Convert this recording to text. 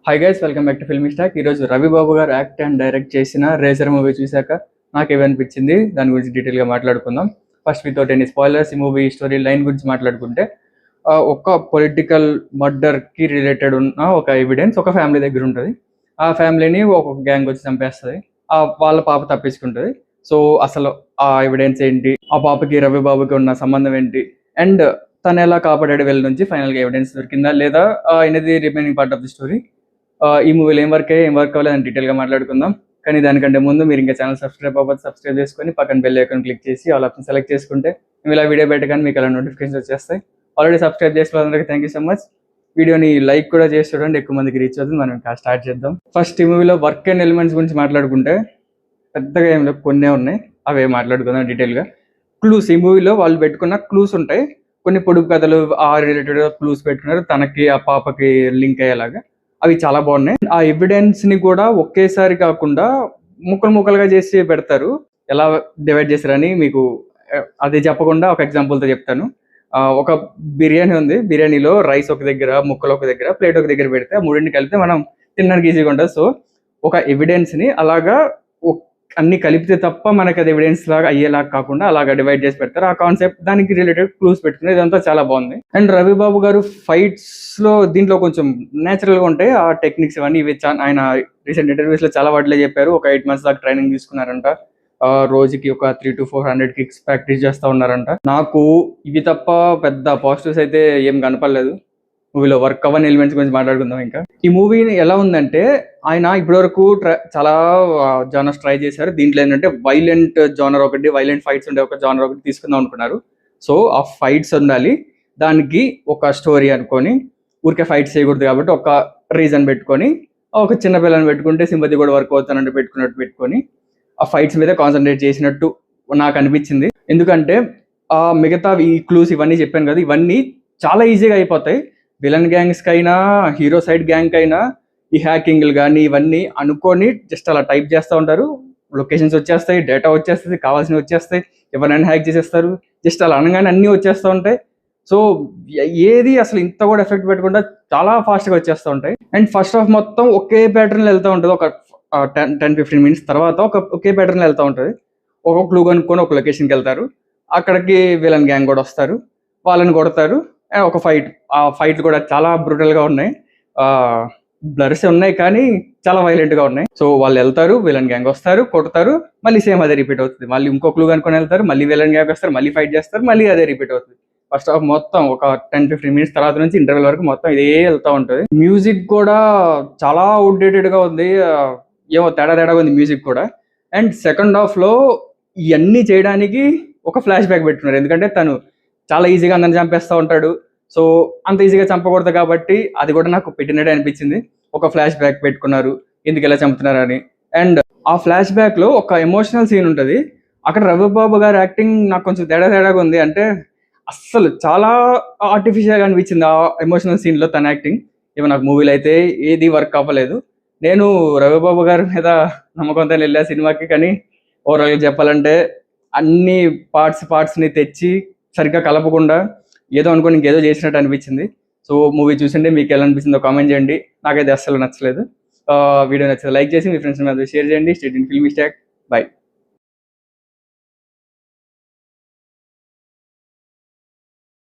Hi guys, welcome back to filmy stock. ఈరోజు రవి బాబు గారు act and direct చేసిన రేజర్ మూవీ చూశాక నాకు ఏమనిపించింది దాని గురించి డీటెయిల్గా మాట్లాడుకుందాం. ఫస్ట్ వితౌట్ ఎనీ స్పాయిలర్స్ ఈ మూవీ స్టోరీ లైన్ గురించి మాట్లాడుకుంటే ఒక పొలిటికల్ మర్డర్కి రిలేటెడ్ ఉన్న ఒక ఎవిడెన్స్ ఒక ఫ్యామిలీ దగ్గర ఉంటుంది. ఆ ఫ్యామిలీని ఒక గ్యాంగ్ వచ్చి చంపేస్తుంది. వాళ్ళ పాప తప్పించుకుంటుంది. సో అసలు ఆ ఎవిడెన్స్ ఏంటి, ఆ పాపకి రవి బాబుకి ఉన్న సంబంధం ఏంటి, అండ్ తను ఎలా కాపాడాడు వీళ్ళ నుంచి, ఫైనల్గా ఎవిడెన్స్ దొరికిందా లేదా అనేది remaining part of the story. ఈ మూవీలో ఏం వర్క్ అవ్వలేదని డీటెయిల్గా మాట్లాడుకుందాం. కానీ దానికంటే ముందు మీరు ఇంకా ఛానల్ సబ్స్క్రైబ్ చేసుకొని పక్కన బెల్ ఐకాన్ క్లిక్ చేసి ఆల్ ఆప్షన్ సెలెక్ట్ చేసుకుంటే మేము ఇలా వీడియో పెట్టగానే మీకు అలా నోటిఫికేషన్స్ వచ్చేస్తాయి. ఆల్రెడీ సబ్స్క్రైబ్ చేసిన వాళ్ళందరికీ థ్యాంక్ యూ సో మచ్. వీడియోని లైక్ కూడా చేసి చూడండి, ఎక్కువ మందికి రీచ్ అవుతుంది. మనం ఇంకా స్టార్ట్ చేద్దాం. ఫస్ట్ ఈ మూవీలో వర్క్ అండ్ ఎలిమెంట్స్ గురించి మాట్లాడుకుంటే పెద్దగా ఏం లేవు, కొన్నే ఉన్నాయి. అవే మాట్లాడుకుందాం డీటెయిల్గా. క్లూస్, ఈ మూవీలో వాళ్ళు పెట్టుకున్న క్లూస్ ఉంటాయి. కొన్ని పొడుగు కథలు ఆ రిలేటెడ్ క్లూస్ పెట్టుకున్నారు, తనకి ఆ పాపకి లింక్ అయ్యేలాగా. అవి చాలా బాగున్నాయి. ఆ ఎవిడెన్స్ ని కూడా ఒకేసారి కాకుండా ముక్కలుగా చేసి పెడతారు. ఎలా డివైడ్ చేశారని మీకు అది చెప్పకుండా ఒక ఎగ్జాంపుల్తో చెప్తాను. ఒక బిర్యానీ ఉంది, బిర్యానీలో రైస్ ఒక దగ్గర, ముక్కలు ఒక దగ్గర, ప్లేట్ ఒక దగ్గర పెడితే మూడింటిని కలిపితే మనం తినడానికి ఈజీగా ఉంటుంది. సో ఒక ఎవిడెన్స్ ని అలాగా అన్ని కలిపితే తప్ప మనకి అది ఎవిడెన్స్ లాగా అయ్యేలాగా కాకుండా అలాగా డివైడ్ చేసి పెడతారు. ఆ కాన్సెప్ట్ దానికి రిలేటెడ్ క్లూస్ పెట్టుకుని ఇదంతా చాలా బాగుంది. అండ్ రవి బాబు గారు ఫైట్స్ లో దీంట్లో కొంచెం నేచురల్ గా ఉంటాయి. ఆ టెక్నిక్స్ ఇవన్నీ ఆయన రీసెంట్ ఇంటర్వ్యూస్ లో చాలా వాటిలో చెప్పారు. ఒక 8 months దాకా ట్రైనింగ్ తీసుకున్నారంట. రోజుకి ఒక 300 to 400 కిక్స్ ప్రాక్టీస్ చేస్తూ ఉన్నారంట. నాకు ఇవి తప్ప పెద్ద పాజిటివ్స్ అయితే ఏం కనపడలేదు. మూవీలో వర్క్ అవ్వని ఎలిమెంట్స్ గురించి మాట్లాడుకుందాం. ఇంకా ఈ మూవీ ఎలా ఉందంటే, ఆయన ఇప్పటివరకు చాలా జానర్స్ ట్రై చేశారు. దీంట్లో ఏంటంటే వైలెంట్ జానర్ ఒకటి, వైలెంట్ ఫైట్స్ ఉండే ఒక జానర్ ఒకటి తీసుకుందాం అనుకున్నారు. సో ఆ ఫైట్స్ ఉండాలి, దానికి ఒక స్టోరీ అనుకొని, ఊరికే ఫైట్స్ చేయకూడదు కాబట్టి ఒక రీజన్ పెట్టుకొని, ఒక చిన్న పిల్లని పెట్టుకుంటే సింపతి కూడా వర్క్ అవుతానంటే పెట్టుకొని ఆ ఫైట్స్ మీద కాన్సన్ట్రేట్ చేసినట్టు నాకు అనిపించింది. ఎందుకంటే మిగతా ఈ క్లూస్ ఇవన్నీ చెప్పాను కదా, ఇవన్నీ చాలా ఈజీగా అయిపోతాయి. విలన్ గ్యాంగ్స్కి అయినా హీరో సైడ్ గ్యాంగ్ అయినా ఈ హ్యాకింగ్లు కానీ ఇవన్నీ అనుకొని జస్ట్ అలా టైప్ చేస్తూ ఉంటారు. లొకేషన్స్ వచ్చేస్తాయి, డేటా వచ్చేస్తుంది, కావాల్సినవి వచ్చేస్తాయి, ఎవరైనా హ్యాక్ చేసేస్తారు. జస్ట్ అలా అనగానే అన్నీ వచ్చేస్తూ ఉంటాయి. సో ఏది అసలు ఇంత కూడా ఎఫెక్ట్ పెట్టకుండా చాలా ఫాస్ట్గా వచ్చేస్తూ ఉంటాయి. అండ్ ఫస్ట్ హాఫ్ మొత్తం ఒకే ప్యాటర్న్లో వెళ్తూ ఉంటుంది. ఒక 10-15 minutes తర్వాత ఒకే ప్యాటర్న్లో వెళ్తూ ఉంటుంది. ఒక క్లూ కనుక్కొని ఒక లొకేషన్కి వెళ్తారు. అక్కడికి విలన్ గ్యాంగ్ కూడా వస్తారు, వాళ్ళని కొడతారు. ఒక ఆ ఫైట్లు కూడా చాలా బ్రూటల్గా ఉన్నాయి. బ్లర్స్ ఉన్నాయి కానీ చాలా వైలెంట్గా ఉన్నాయి. సో వాళ్ళు వెళ్తారు, విలన్ గ్యాంగ్ వస్తారు, కొడతారు, మళ్ళీ సేమ్ అదే రిపీట్ అవుతుంది. మళ్ళీ ఇంకో క్లూ కనుక్కొని వెళ్తారు, మళ్ళీ విలన్ గ్యాంగ్ వస్తారు, మళ్ళీ ఫైట్ చేస్తారు, మళ్ళీ అదే రిపీట్ అవుతుంది. ఫస్ట్ హాఫ్ మొత్తం ఒక 10-15 minutes తర్వాత నుంచి ఇంటర్వెల్ వరకు మొత్తం ఇదే వెళ్తూ ఉంటుంది. మ్యూజిక్ కూడా చాలా అవుట్డేటెడ్గా ఉంది, ఏమో తేడా ఉంది మ్యూజిక్ కూడా. అండ్ సెకండ్ హాఫ్లో ఇవన్నీ చేయడానికి ఒక ఫ్లాష్ బ్యాక్ పెట్టుకున్నారు. ఎందుకంటే తను చాలా ఈజీగా అందరిని చంపేస్తూ ఉంటాడు. సో అంత ఈజీగా చంపకూడదు కాబట్టి అది కూడా నాకు పెట్టినట్టే అనిపించింది. ఒక ఫ్లాష్ బ్యాక్ పెట్టుకున్నారు, ఎందుకు ఎలా చంపుతున్నారని. అండ్ ఆ ఫ్లాష్ బ్యాక్లో ఒక ఎమోషనల్ సీన్ ఉంటుంది. అక్కడ రవిబాబు గారి యాక్టింగ్ నాకు కొంచెం తేడాగా ఉంది. అంటే అస్సలు చాలా ఆర్టిఫిషియల్గా అనిపించింది ఆ ఎమోషనల్ సీన్లో తన యాక్టింగ్. ఏమో నాకు మూవీలో అయితే ఏది వర్క్ అవ్వలేదు. నేను రవిబాబు గారి మీద నమ్మకంతో వెళ్ళా సినిమాకి, కానీ ఓవరాల్గా చెప్పాలంటే అన్ని పార్ట్స్ని తెచ్చి సరిగ్గా కలపకుండా ఏదో అనుకోని ఇంకేదో చేసినట్టు అనిపించింది. సో మూవీ చూసింటే మీకు ఎలా అనిపించిందో కామెంట్ చేయండి. నాకైతే అస్సలు నచ్చలేదు. వీడియో నచ్చితే లైక్ చేసి మీ ఫ్రెండ్స్ మీద షేర్ చేయండి. Stay tuned filmy stock. By.